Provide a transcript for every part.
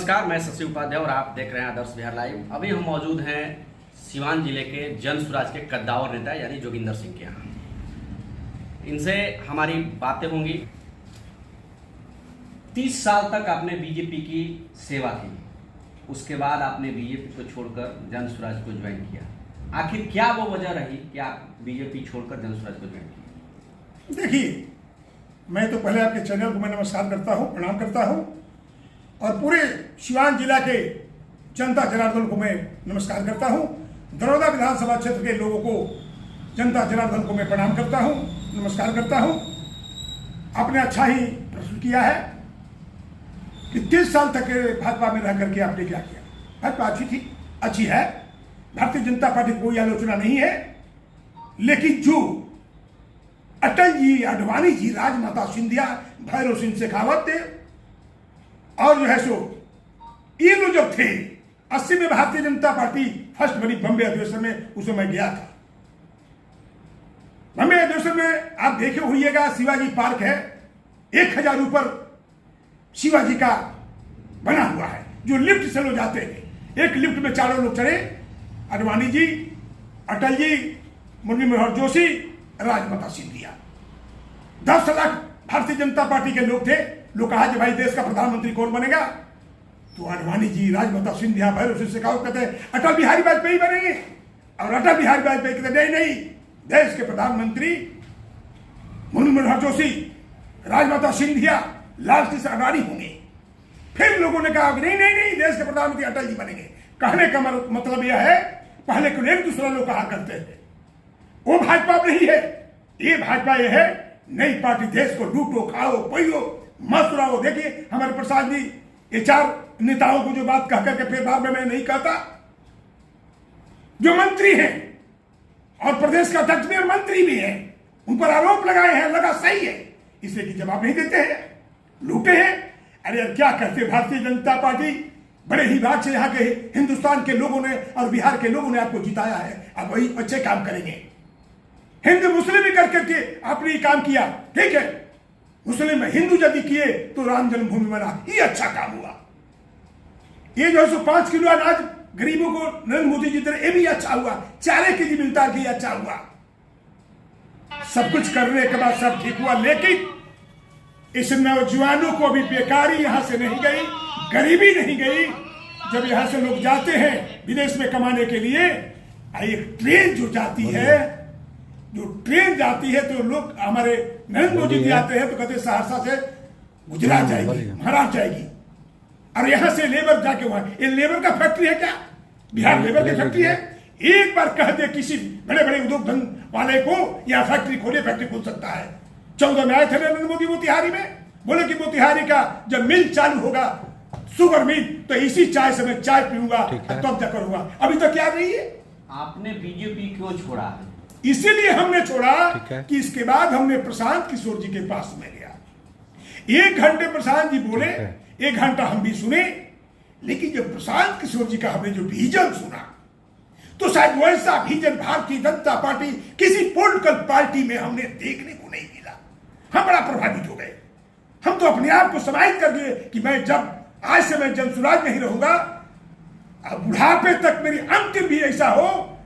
नमस्कार, मैं शशि उपाध्याय और आप देख रहे हैं आदर्श बिहार लाइव। अभी हम मौजूद हैं सिवान जिले के जन स्वराज के कद्दावर नेता यानी जोगिंदर सिंह के यहाँ। इनसे हमारी बातें होंगी। 30 साल तक आपने बीजेपी की सेवा की, उसके बाद आपने बीजेपी को छोड़कर जन स्वराज को ज्वाइन किया। आखिर क्या वो वजह रही कि आप बीजेपी छोड़कर जन स्वराज को ज्वाइन किया? देखिए, मैं तो पहले आपके चैनल को मैं नमस्कार करता हूँ, प्रणाम करता हूँ और पूरे सिवान जिला के जनता जनार्दन को मैं नमस्कार करता हूँ। दरौदा विधानसभा क्षेत्र के लोगों को, जनता जनार्दन को मैं प्रणाम करता हूँ, नमस्कार करता हूँ। आपने अच्छा ही प्रश्न किया है कि 30 साल तक भाजपा में रह करके आपने क्या किया। भाजपा अच्छी थी, अच्छी है, भारतीय जनता पार्टी की कोई आलोचना नहीं है, लेकिन जो अटल जी, आडवाणी जी, राजमाता सिंधिया, भैरव सिंह शेखावत और जो है सो ये लोग जब थे 80 में भारतीय जनता पार्टी फर्स्ट बनी बम्बे अधिवेशन में, उसमें मैं गया था। बम्बे अधिवेशन में आप देखे होइएगा, शिवाजी पार्क है, 1000 ऊपर शिवाजी का बना हुआ है, जो लिफ्ट से लोग जाते हैं। एक लिफ्ट में चारों लोग चढ़े, आडवाणी जी, अटल जी, मुरली मनोहर जोशी, राजमाता सिंधिया। 10 लाख भारतीय जनता पार्टी के लोग थे। लोग कहा कि भाई देश का प्रधानमंत्री कौन बनेगा, तो आडवाणी जी, राजमाता सिंधिया, भैरव सिंह शेखावत कहते हैं अटल बिहारी वाजपेयी बनेंगे। और अटल बिहारी वाजपेयी कहते नहीं नहीं, देश के प्रधानमंत्री मुरली मनोहर जोशी, राजमाता सिंधिया, लाल कृष्ण आडवाणी होंगे। फिर लोगों ने कहा नहीं नहीं नहीं, देश के प्रधानमंत्री अटल जी बनेंगे। कहने का मतलब यह है, पहले को एक दूसरा लोग कहा करते थे वो भाजपा नहीं है, ये भाजपा ये है नई पार्टी, देश को लूटो, खाओ, पियो, मस्त रहो। देखिए हमारे प्रसाद जी, ये 4 नेताओं को जो बात कह करके फिर बाद में मैं नहीं कहता, जो मंत्री हैं और प्रदेश का अध्यक्ष भी और मंत्री भी हैं, उन पर आरोप लगाए हैं, लगा सही है, इसलिए कि जवाब नहीं देते हैं, लूटे हैं। अरे यार क्या करते, भारतीय जनता पार्टी बड़े ही भाग से यहाँ के हिंदुस्तान के लोगों ने और बिहार के लोगों ने आपको जिताया है, अब वही अच्छे काम करेंगे। हिंदू मुस्लिम भी करके आपने काम किया, ठीक है, मुस्लिम हिंदू यदि किए तो राम जन्मभूमि बना, ये अच्छा काम हुआ। ये जो है 5 किलो अनाज गरीबों को नरेंद्र मोदी जी तरह, ये भी अच्छा हुआ। 4 केजी मिलता है, अच्छा हुआ। सब कुछ करने के बाद सब ठीक हुआ, लेकिन इस नौजवानों को अभी बेकारी यहां से नहीं गई, गरीबी नहीं गई। जब यहां से लोग जाते हैं विदेश में कमाने के लिए, एक ट्रेन जो जाती है, तो लोग हमारे नरेंद्र मोदी जी आते हैं तो कहते सहरसा से गुजरात जाएगी, महाराष्ट्र जाएगी, और यहां से लेबर जाके वहां, ये लेबर का फैक्ट्री है क्या? बिहार लेबर की फैक्ट्री है। एक बार कह दे किसी बड़े बड़े उद्योग धन वाले को यहाँ फैक्ट्री खोले, फैक्ट्री खोल सकता है। 14 में आए थे नरेंद्र मोदी मोतिहारी में, बोले कि मोतिहारी का जब मिल चालू होगा, शुगर मिल, तो इसी चाय से मैं चाय पीऊंगा तब जाकर होगा। अभी तक क्या नहीं है। आपने बीजेपी क्यों छोड़ा? इसीलिए हमने छोड़ा कि इसके बाद हमने प्रशांत किशोर जी के पास में गया। 1 घंटे प्रशांत जी बोले, 1 घंटा हम भी सुने, लेकिन जब प्रशांत किशोर जी का हमने जो विजन सुना, तो शायद वैसा विजन भारतीय जनता पार्टी किसी पॉलिटिकल पार्टी में हमने देखने को नहीं मिला। हम बड़ा प्रभावित हो गए। हम तो अपने आप को समाहित कर गए कि मैं जब आज से मैं जन स्वराज नहीं रहूंगा, अब बुढ़ापे तक मेरी अंतिम भी ऐसा हो,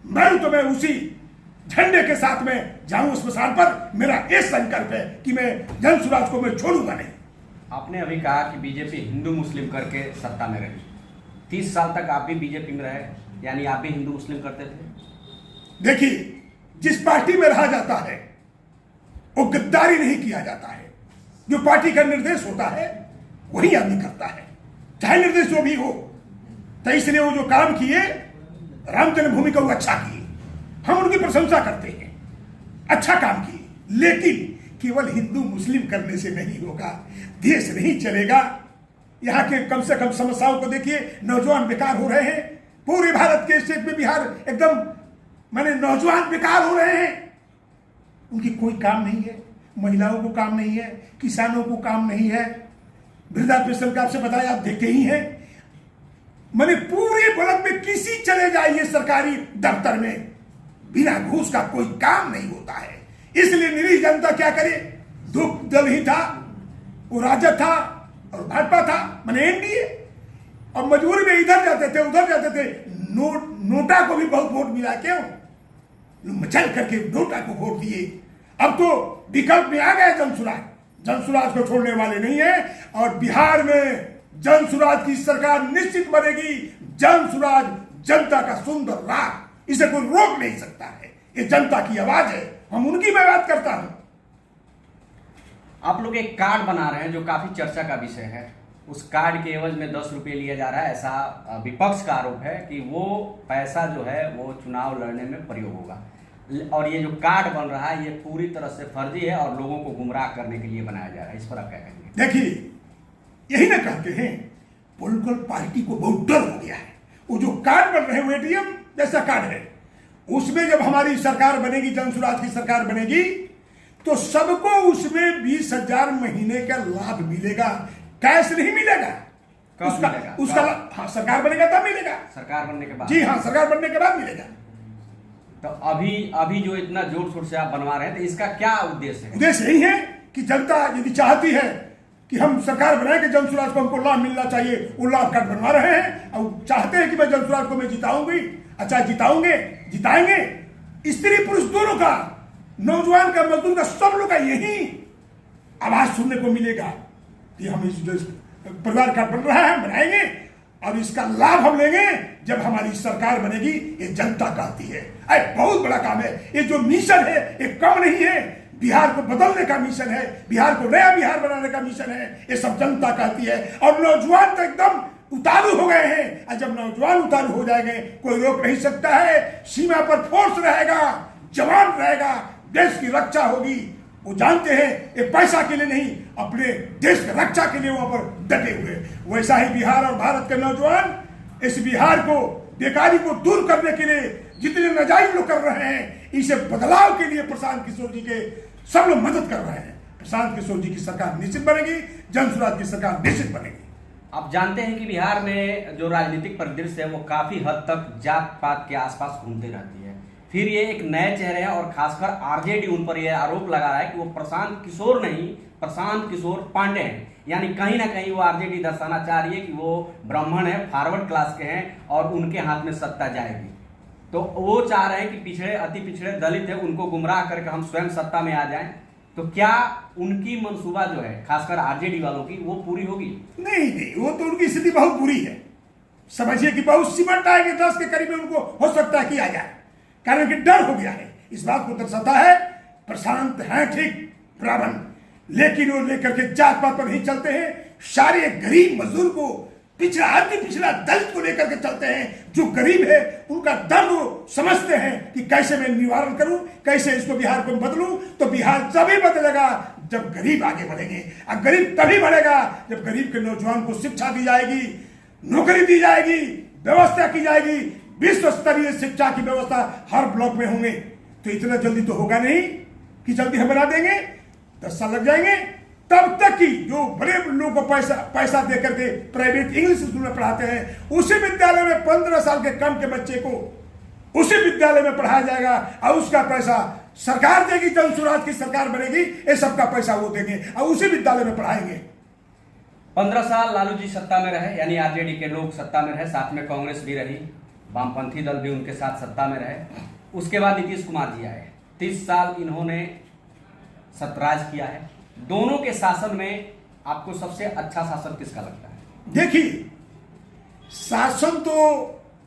मैं उसी झंडे के साथ में जाऊं स्मशान पर। मेरा ये संकल्प है कि मैं जन स्वराज को मैं छोड़ूंगा नहीं। आपने अभी कहा कि बीजेपी हिंदू मुस्लिम करके सत्ता में रही। 30 साल तक आप भी बीजेपी में रहे, यानी आप भी हिंदू मुस्लिम करते थे। देखिए, जिस पार्टी में रहा जाता है वो गद्दारी नहीं किया जाता है। जो पार्टी का निर्देश होता है वही आदमी करता है, चाहे निर्देश जो भी हो। तो इसलिए वो जो काम किए राम जन्मभूमि का, वो अच्छा किए, हम उनकी प्रशंसा करते हैं, अच्छा काम किए। लेकिन केवल हिंदू मुस्लिम करने से नहीं होगा, देश नहीं चलेगा। यहाँ के कम से कम समस्याओं को देखिए, नौजवान बेकार हो रहे हैं। पूरे भारत के स्टेट में बिहार एकदम माने नौजवान बेकार हो रहे हैं, उनकी कोई काम नहीं है, महिलाओं को काम नहीं है, किसानों को काम नहीं है। वृद्धा पेंशन का आपसे बताया, आप देखते ही हैं। मैंने पूरे मुल्क में किसी चले जाइए सरकारी दफ्तर में, बिना घूस का कोई काम नहीं होता है। इसलिए निरीह जनता क्या करे, 2 दल ही था, वो राजद था और भाजपा था, मैंने एनडीए। और मजबूरी में इधर जाते थे उधर जाते थे। नोटा को भी बहुत वोट मिला, क्यों? मचल करके नोटा को वोट दिए। अब तो विकल्प में आ गए जनसुराज को छोड़ने वाले नहीं है। और बिहार में जनसुराज की सरकार निश्चित बनेगी। जनसुराज जनता का सुंदर राग, इसे कोई रोक नहीं सकता है। ये जनता की आवाज है, हम उनकी मैं बात करता हूं। आप लोग एक कार्ड बना रहे हैं जो काफी चर्चा का विषय है। उस कार्ड के एवज में 10 रुपये लिया जा रहा है, ऐसा विपक्ष का आरोप है कि वो पैसा जो है वो चुनाव लड़ने में प्रयोग होगा। और ये जो कार्ड बन रहा है ये पूरी तरह से फर्जी है और लोगों को गुमराह करने के लिए बनाया जा रहा है। इस पर आप क्या कहेंगे? देखिए, यही ना कहते हैं पॉलिटिकल पार्टी को बहुत डर हो गया है। वो जो कार्ड बन रहे हैं वो एटीएम जैसा कार्ड है। उसमें जब हमारी सरकार बनेगी, जनसुराज की सरकार बनेगी, तो सबको उसमें 20,000 महीने का लाभ मिलेगा। कैश नहीं मिलेगा। उसका हाँ, सरकार बनेगा तब मिलेगा। सरकार बनने के बाद? जी हाँ, सरकार बनने के बाद मिलेगा। तो अभी जो इतना जोर शोर से आप बनवा रहे हैं, तो इसका क्या उद्देश्य है? उद्देश्य यही है कि जनता यदि चाहती है कि हम सरकार बनाए कि जनसुराज को हमको लाभ मिलना चाहिए, वो लाभ कार्ड बनवा रहे हैं। और चाहते हैं कि मैं जनसुराज को मैं जिताऊंगी, अच्छा जिताएंगे। स्त्री पुरुष दोनों का, नौजवान का, मजदूर का, सब लोग का यही आवाज सुनने को मिलेगा कि हम इस परिवार कार्ड बन रहा है, बनाएंगे और इसका लाभ हम लेंगे जब हमारी सरकार बनेगी। ये जनता कहती है। अरे बहुत बड़ा काम है ये। जो मिशन है ये कम नहीं है। बिहार को बदलने का मिशन है, बिहार को नया बिहार बनाने का मिशन है। ये सब जनता कहती है। और नौजवान तो एकदम उतारू हो गए हैं। और जब नौजवान उतारू हो जाएंगे कोई रोक नहीं सकता है। सीमा पर फोर्स रहेगा, जवान रहेगा, देश की रक्षा होगी। वो जानते हैं ये पैसा के लिए नहीं, अपने देश की रक्षा के लिए वहां पर डटे हुए। वैसा ही बिहार और भारत के नौजवान इस बिहार को, बेकारी को दूर करने के लिए जितने नाजायज लोग कर रहे हैं, इसे बदलाव के लिए प्रशांत किशोर जी के सब लोग मदद कर रहे हैं। प्रशांत किशोर जी की सरकार निश्चित बनेगी, जनसुराज की सरकार निश्चित बनेगी। आप जानते हैं कि बिहार में जो राजनीतिक परिदृश्य है वो काफी हद तक जात पात के आसपास घूमती रहती है। फिर ये एक नए चेहरे हैं और खासकर आरजेडी उन पर यह आरोप लगा रहा है कि वो प्रशांत किशोर नहीं, प्रशांत किशोर पांडे हैं। यानी कहीं ना कहीं वो आरजेडी दर्शाना चाह रही है कि वो ब्राह्मण है, फॉरवर्ड क्लास के हैं और उनके हाथ में सत्ता जाएगी। तो वो चाह रहे हैं कि पिछड़े, अति पिछड़े दलित है, उनको गुमराह करके हम स्वयं सत्ता में आ जाएं। तो क्या उनकी मंसूबा जो है खासकर आरजेडी वालों की वो पूरी होगी? नहीं, वो तो उनकी स्थिति बहुत बुरी है। समझिए कि बहुत सिमट आएंगे, 10 के करीब में उनको हो सकता है किया जाए, कारण कि डर हो गया है। इस बात को दर्शाता है प्रशांत है ठीक ब्राह्मण, लेकिन वो लेकर के जात पात पर नहीं चलते हैं। सारे गरीब मजदूर को, पिछड़ा, अति पिछड़ा दलित को लेकर के चलते हैं। जो गरीब है उनका दर्द वो समझते हैं कि कैसे मैं निवारण करूं, कैसे इसको बिहार को बदलूं। तो बिहार तभी बदलेगा जब गरीब आगे बढ़ेंगे। और गरीब तभी बढ़ेगा जब गरीब के नौजवान को शिक्षा दी जाएगी, नौकरी दी जाएगी, व्यवस्था की जाएगी। विश्व स्तरीय शिक्षा की व्यवस्था हर ब्लॉक में होंगे। तो इतना जल्दी तो होगा नहीं कि जल्दी हम बना देंगे, 10 साल लग जाएंगे। तब तक कि जो बड़े लोगों को पैसा दे करके प्राइवेट इंग्लिश स्कूल में पढ़ाते हैं, उसी विद्यालय में 15 साल के कम के बच्चे को उसी विद्यालय में पढ़ाया जाएगा और उसका पैसा सरकार देगी। जनसुराज की सरकार बनेगी, ये सबका पैसा वो देंगे और उसी विद्यालय में पढ़ाएंगे। 15 साल लालू जी सत्ता में रहे, यानी आरजेडी के लोग सत्ता में रहे, साथ में कांग्रेस भी रही, वामपंथी दल भी उनके साथ सत्ता में रहे। उसके बाद नीतीश कुमार जी आए, 30 साल इन्होंने सत्ताराज किया है। दोनों के शासन में आपको सबसे अच्छा शासन किसका लगता है? देखिए, शासन तो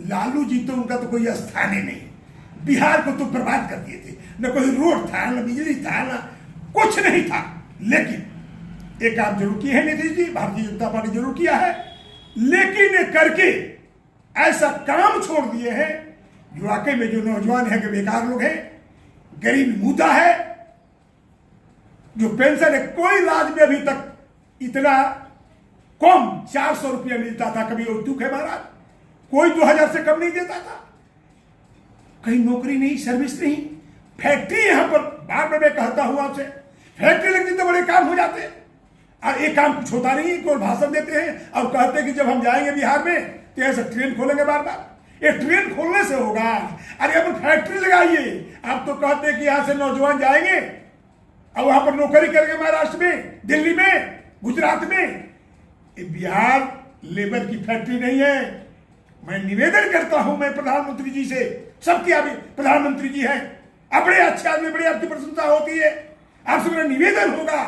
लालू जी तो उनका तो कोई स्थान ही नहीं। बिहार को तो बर्बाद कर दिए थे। न कोई रोड था, न बिजली था, न कुछ नहीं था। लेकिन एक काम जरूर किए हैं नीतीश जी, भारतीय जनता पार्टी जरूर किया है। लेकिन ये करके ऐसा काम छोड़ दिए हैं जो वाकई में जो नौजवान है, कि बेकार लोग हैं, गरीब मुद्दा है, जो पेंशन है। कोई राज्य में अभी तक इतना कम 400 रुपया मिलता था, कभी वो दुख है महाराज, कोई 2000 से कम नहीं देता था। कहीं नौकरी नहीं, सर्विस नहीं, फैक्ट्री यहां पर बार बार मैं कहता हूं आपसे, फैक्ट्री लगती तो बड़े काम हो जाते। और एक काम कुछ होता नहीं, कोई भाषण देते हैं और कहते हैं कि जब हम जाएंगे बिहार में तो ऐसे ट्रेन खोलेंगे बार बार। ये ट्रेन खोलने से होगा? अरे अब फैक्ट्री लगाइए। आप तो कहते हैं कि यहां से नौजवान जाएंगे और वहां पर नौकरी करेंगे, महाराष्ट्र में, दिल्ली में, गुजरात में। बिहार लेबर की फैक्ट्री नहीं है। मैं निवेदन करता हूं मैं प्रधानमंत्री जी से, सबके अभी प्रधानमंत्री जी हैं, आप बड़े अच्छे आदमी, बड़े आपकी प्रशंसा होती है, आपसे मेरा निवेदन होगा,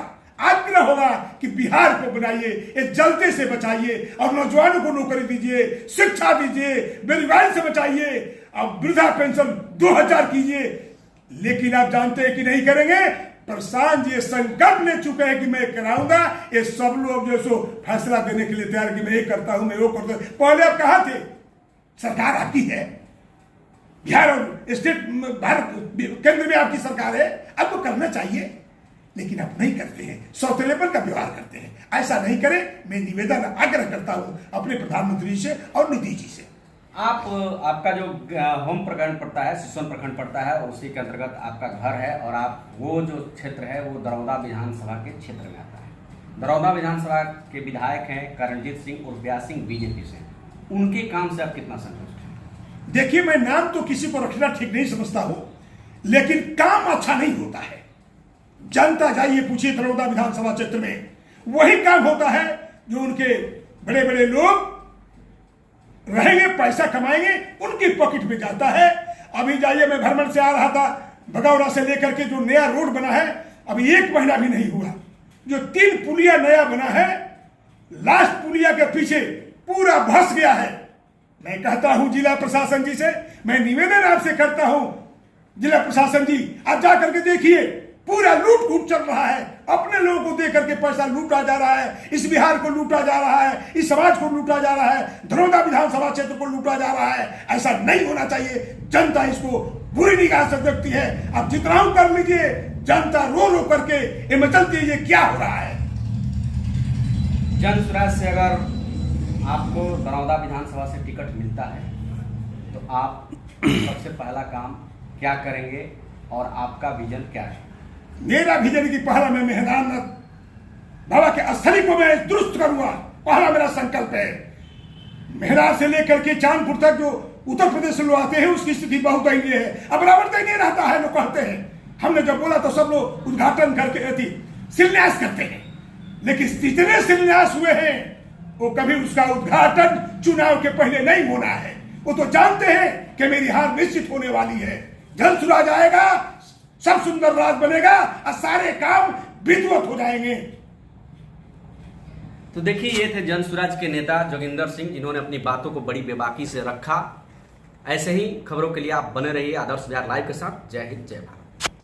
आग्रह होगा कि बिहार को बनाइए, ये जलते से बचाइए और नौजवानों को नौकरी दीजिए, शिक्षा दीजिए, बेरोजगारी से बचाइए, अब वृद्धा पेंशन 2000 कीजिए। लेकिन आप जानते हैं कि नहीं करेंगे। प्रशांत जी संकल्प ले चुके हैं कि मैं कराऊंगा। ये सब लोग जो सो फैसला देने के लिए तैयार कि मैं ये करता हूं, मैं वो करता हूं। पहले आप कहां थे? सरकार आपकी है, बिहार और स्टेट भारत केंद्र में आपकी सरकार है, आपको करना चाहिए, लेकिन आप नहीं करते हैं, सौतेलेपन का व्यवहार करते हैं। ऐसा नहीं करें, मैं निवेदन आग्रह करता हूं अपने प्रधानमंत्री से और नीतीश जी से। आपका जो होम प्रखंड पड़ता है, सिसवन प्रखंड पड़ता है, और उसी के अंतर्गत आपका घर है, और आप वो जो क्षेत्र है वो दरौदा विधानसभा के क्षेत्र में आता है। दरौदा विधानसभा के विधायक हैं करणजीत सिंह और व्यास सिंह बीजेपी से, उनके काम से आप कितना संतुष्ट हैं? देखिए, मैं नाम तो किसी को रखना ठीक नहीं समझता हूं, लेकिन काम अच्छा नहीं होता है। जनता जाइए पूछिए दरौदा विधानसभा क्षेत्र में, वही काम होता है जो उनके बड़े बड़े लोग रहेंगे, पैसा कमाएंगे, उनकी पॉकेट में जाता है। अभी जाइए, मैं भ्रमण से आ रहा था, भगौरा से लेकर के जो नया रोड बना है, अभी 1 महीना भी नहीं हुआ, जो 3 पुलिया नया बना है, लास्ट पुलिया के पीछे पूरा धंस गया है। मैं कहता हूं जिला प्रशासन जी से, मैं निवेदन आपसे करता हूं, जिला प्रशासन जी आप जा करके देखिए, पूरा लूट चल रहा है, अपने लोगों को दे करके पैसा लूटा जा रहा है, इस बिहार को लूटा जा रहा है, इस समाज को लूटा जा रहा है, दरौदा विधानसभा क्षेत्र को लूटा जा रहा है। ऐसा नहीं होना चाहिए। जनता इसको बुरी निगाह से देखती है। आप जितना कर लीजिए, जनता रो रो करके ये मचलती है, ये क्या हो रहा है। जन स्वराज से अगर आपको दरौदा विधानसभा से टिकट मिलता है तो आप सबसे पहला काम क्या करेंगे और आपका विजन क्या है? मेरा विजन की पहला मैं मेहराननाथ बाबा के स्थली को मैं दुरुस्त करूंगा, पहला मेरा संकल्प है। मेहरार से लेकर के चांदपुर तक जो उत्तर प्रदेश से लोग आते हैं उसकी स्थिति बहुत दयनीय है। अब बराबर दयनीय रहता है, लोग कहते हैं। हमने जब बोला तो सब लोग उद्घाटन करके शिलान्यास करते हैं, लेकिन जितने शिलान्यास हुए हैं वो कभी उसका उद्घाटन चुनाव के पहले नहीं होना है। वो तो जानते हैं कि मेरी हार निश्चित होने वाली है। जन स्वराज आएगा, सब सुंदर राज बनेगा और सारे काम विधिवत हो जाएंगे। तो देखिए, ये थे जन स्वराज के नेता जोगिंदर सिंह, जिन्होंने अपनी बातों को बड़ी बेबाकी से रखा। ऐसे ही खबरों के लिए आप बने रहिए आदर्श बिहार लाइव के साथ। जय हिंद, जय भारत।